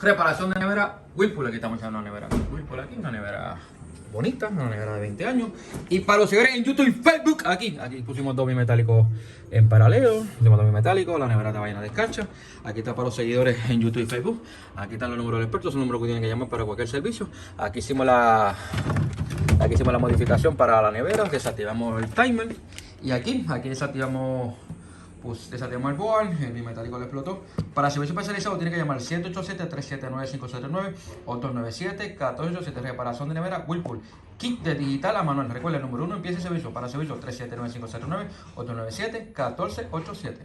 Reparación de nevera Whirlpool. Aquí estamos echando una nevera Whirlpool aquí, una nevera bonita, una nevera de 20 años. Y para los seguidores en YouTube y Facebook, aquí pusimos dos bimetálicos en paralelo. Pusimos dos bimetálicos, la nevera estaba llena de escarcha. Aquí está para los seguidores en YouTube y Facebook. Aquí están los números de expertos, son números que tienen que llamar para cualquier servicio. Aquí hicimos la modificación para la nevera, desactivamos el timer. Y aquí desactivamos. Pues desactivamos el board, el bimetálico le explotó. Para servicio especializado tiene que llamar al 787-379-579 o 297-1487. Reparación de nevera Whirlpool. Kit de digital a manual. Recuerda el número 1, empieza el servicio. Para servicio 379-579 o 297-1487.